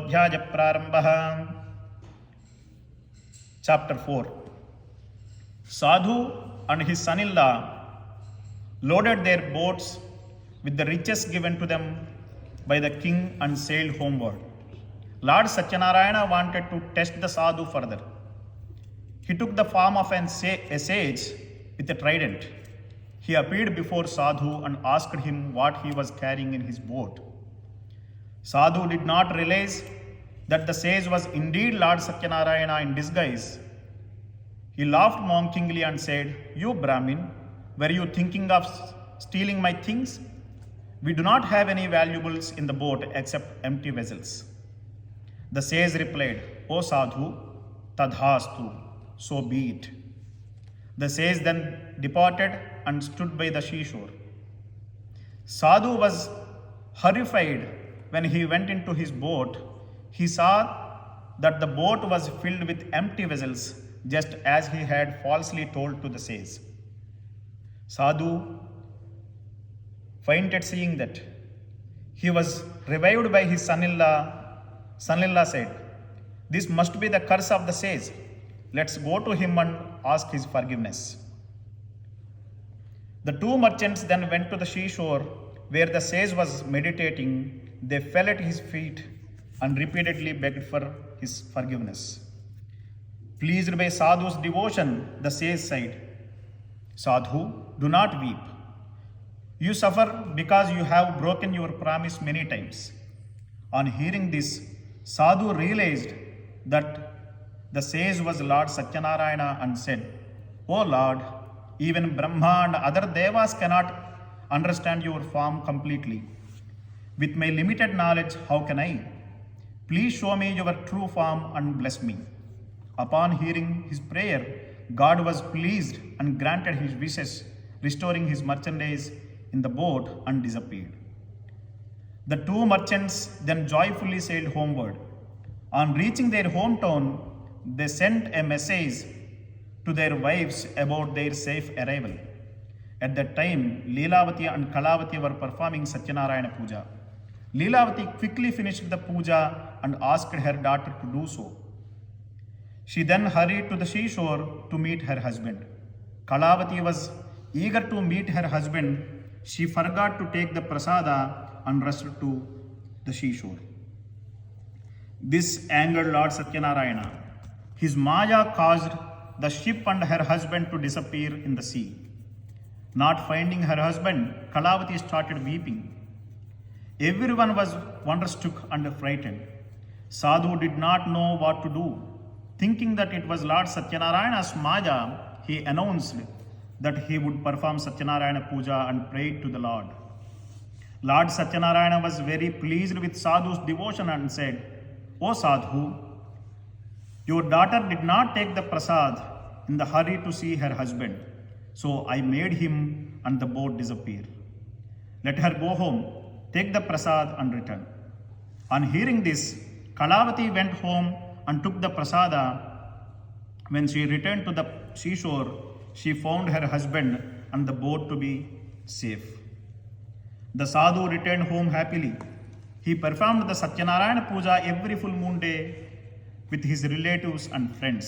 षोडशोऽध्यायः प्रारम्भः. Chapter 4. Sadhu and his son-in-law loaded their boats with the riches given to them by the king and sailed homeward. Lord Satyanarayana wanted to test the sadhu further. He took the form of a sage with a trident. He appeared before Sadhu and asked him what he was carrying in his boat. Sadhu did not realize that the sage was indeed Lord Satyanarayana in disguise. He laughed mockingly and said, "You Brahmin, were you thinking of stealing my things? We do not have any valuables in the boat except empty vessels." The sage replied, "O Sadhu, tadhastu, so be it." The sage then departed and stood by the seashore. Sadhu was horrified when he went into his boat. He saw that the boat was filled with empty vessels, just as he had falsely told to the sage. Sadhu fainted seeing that. He was revived by his son-in-law. Son-in-law said, "This must be the curse of the sage. Let's go to him and ask his forgiveness." The two merchants then went to the seashore where the sage was meditating. They fell at his feet and repeatedly begged for his forgiveness. Pleased by Sadhu's devotion, the sage said, "Sadhu, do not weep. You suffer because you have broken your promise many times." On hearing this, Sadhu realized that the sage was Lord Satyanarayana and said, "O Lord, even Brahma and other devas cannot understand your form completely. With my limited knowledge, how can I? Please show me your true form and bless me." Upon hearing his prayer, God was pleased and granted his wishes, restoring his merchandise in the boat and disappeared. The two merchants then joyfully sailed homeward. On reaching their hometown, they sent a message to their wives about their safe arrival. At that time, Leelavati and Kalavati were performing Satyanarayana Puja. Leelavati quickly finished the puja and asked her daughter to do so. She then hurried to the seashore to meet her husband. Kalavati was eager to meet her husband. She forgot to take the prasada and rushed to the seashore. This angered Lord Satyanarayana. His Maya caused the ship and her husband to disappear in the sea. Not finding her husband, Kalavati started weeping. Everyone was wonderstruck and frightened. Sadhu did not know what to do. Thinking that it was Lord Satyanarayana's Maya, he announced that he would perform Satyanarayana Puja and prayed to the Lord. Lord Satyanarayana was very pleased with Sadhu's devotion and said, "O Sadhu, your daughter did not take the prasad in the hurry to see her husband, so I made him and the boat disappear. Let her go home, take the prasad and return." On hearing this, Kalavati went home and took the prasada. When she returned to the seashore, she found her husband and the boat to be safe. The sadhu returned home happily. He performed the Satyanarayana Puja every full moon day with his relatives and friends.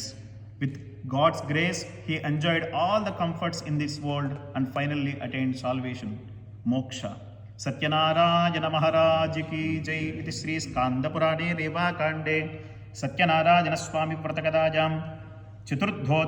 With God's grace, he enjoyed all the comforts in this world and finally attained salvation, moksha. Satyanarayana Maharaj ki jai. Iti Sri Skanda Purane Reva Kande Satyanarayana Swami Vratakadajam Chaturdho